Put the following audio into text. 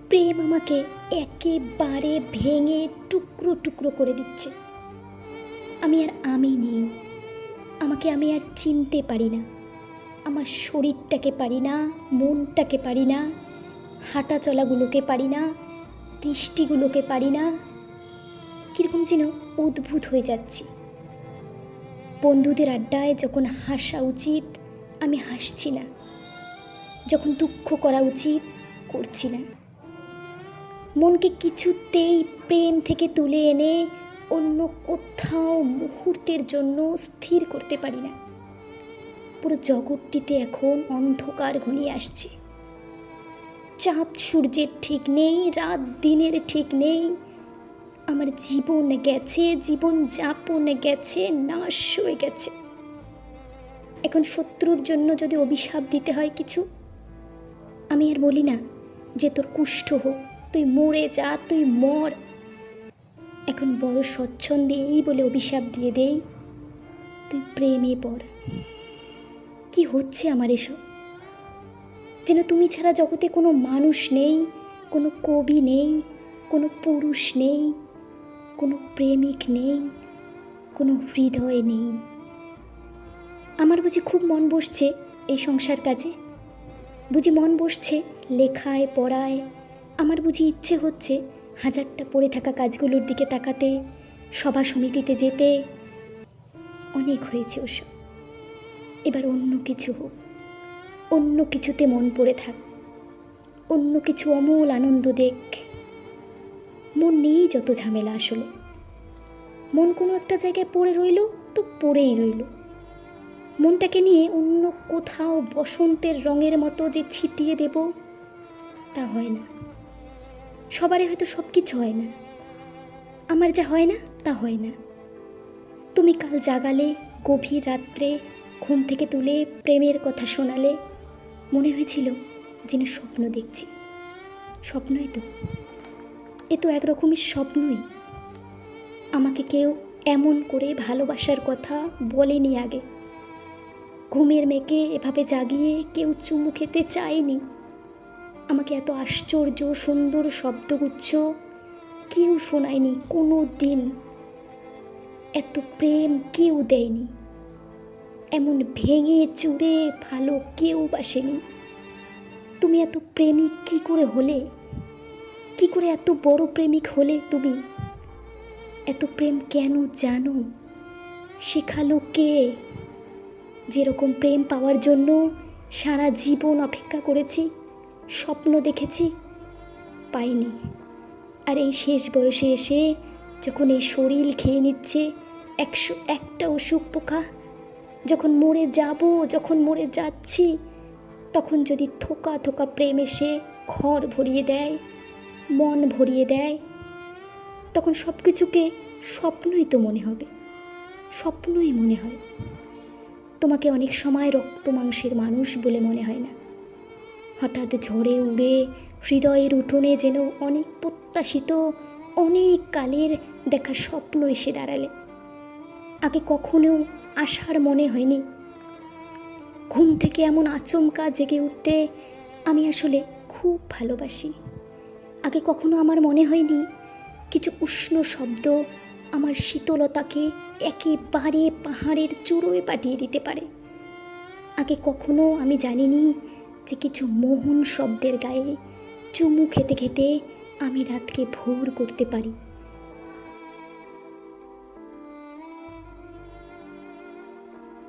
প্রেম আমাকে একেবারে ভেঙে টুকরো টুকরো করে দিচ্ছে। আমি আর আমি নেই, আমাকে আমি আর চিনতে পারি না। আমার শরীরটাকে পারি না, মনটাকে পারি না, হাঁটা চলাগুলোকে পারি না, দৃষ্টিগুলোকে পারি না। কীরকম যেন অদ্ভুত হয়ে যাচ্ছি। বন্ধুদের আড্ডায় যখন হাসা উচিত আমি হাসছি না, যখন দুঃখ করা উচিত করছি না। মনকে কিছুতেই প্রেম থেকে তুলে এনে অন্য কোথাও মুহূর্তের জন্য স্থির করতে পারি না। পুরো জগৎটিতে এখন অন্ধকার ঘনিয়ে আসছে। চাঁদ সূর্যের ঠিক নেই, রাত দিনের ঠিক নেই। আমার জীবন গেছে, জীবন যাপন গেছে, নাশ হয়ে গেছে। এখন শত্রুর জন্য যদি অভিশাপ দিতে হয় কিছু, আমি আর বলি না যে তোর কুষ্ঠ হোক, তুই মরে যা, তুই মর। এখন বড় স্বচ্ছন্দে এই বলে অভিশাপ দিয়ে দেই, তুই প্রেমে পড়। কি হচ্ছে আমার এসব? যেন তুমি ছাড়া জগতে কোনো মানুষ নেই, কোনো কবি নেই, কোনো পুরুষ নেই, কোনো প্রেমিক নেই, কোনো হৃদয় নেই। আমার বুঝি খুব মন বসছে এই সংসার কাজে, বুঝি মন বসছে লেখায় পড়ায়। আমার বুঝি ইচ্ছে হচ্ছে হাজারটা পড়ে থাকা কাজগুলোর দিকে তাকাতে, সভা সমিতিতে যেতে। অনেক হয়েছে ওসব, এবার অন্য কিছু হোক, অন্য কিছুতে মন পড়ে থাক, অন্য কিছু অমূল আনন্দ দেখ। মন নেই যত ঝামেলা। আসলে মন কোনো একটা জায়গায় পড়ে রইল তো পড়েই রইল। মনটাকে নিয়ে অন্য কোথাও বসন্তের রঙের মতো যে ছিটিয়ে দেব, তা হয় না। সবারই হয়তো সব কিছু হয় না, আমার যা হয় না তা হয় না। তুমি কাল জাগালে, গভীর রাত্রে ঘুম থেকে তুলে প্রেমের কথা শোনালে, মনে হয়েছিল যেন স্বপ্ন দেখছি। স্বপ্নই তো, এ তো একরকমের স্বপ্নই। আমাকে কেউ এমন করে ভালোবাসার কথা বলেনি আগে। ঘুমের মেয়েকে এভাবে জাগিয়ে কেউ চুমু খেতে চায়নি। আমাকে এত আশ্চর্য সুন্দর শব্দগুচ্ছ কেউ শোনায়নি কোনো দিন। এত প্রেম কেউ দেয়নি, এমন ভেঙে চুরে ভালো কেউ বাসেনি। তুমি এত প্রেমিক কি করে হলে? কি করে এত বড় প্রেমিক হলে তুমি? এত প্রেম কেন জানো? শেখালো কে? যেরকম প্রেম পাওয়ার জন্য সারা জীবন অপেক্ষা করেছি, স্বপ্ন দেখেছি, পাইনি। আর এই শেষ বয়সে এসে যখন এই শরীর খেয়ে নিচ্ছে 101টা অসুখ পোকা, যখন মরে যাব, যখন মরে যাচ্ছি, তখন যদি থোকা থোকা প্রেম এসে ঘর ভরিয়ে দেয়, মন ভরিয়ে দেয়, তখন সব কিছুকে স্বপ্নই তো মনে হবে, স্বপ্নই মনে হয়। তোমাকে অনেক সময় রক্ত মাংসের মানুষ বলে মনে হয় না। হঠাৎ ঝড়ে উড়ে হৃদয়ের উঠোনে যেন অনেক প্রত্যাশিত, অনেক কালের দেখা স্বপ্ন এসে দাঁড়ালে। আগে কখনো আশার মনে হয়নি। ঘুম থেকে এমন আচমকা জেগে উঠতে আমি আসলে খুব ভালোবাসি। আগে কখনো আমার মনে হয়নি কিছু উষ্ণ শব্দ আমার শীতলতাকে একেবারে পাহাড়ের চূড়োয় পাঠিয়ে দিতে পারে। আগে কখনো আমি জানিনি যে কিছু মোহন শব্দের গায়ে চুমু খেতে খেতে আমি রাতকে ভোর করতে পারি।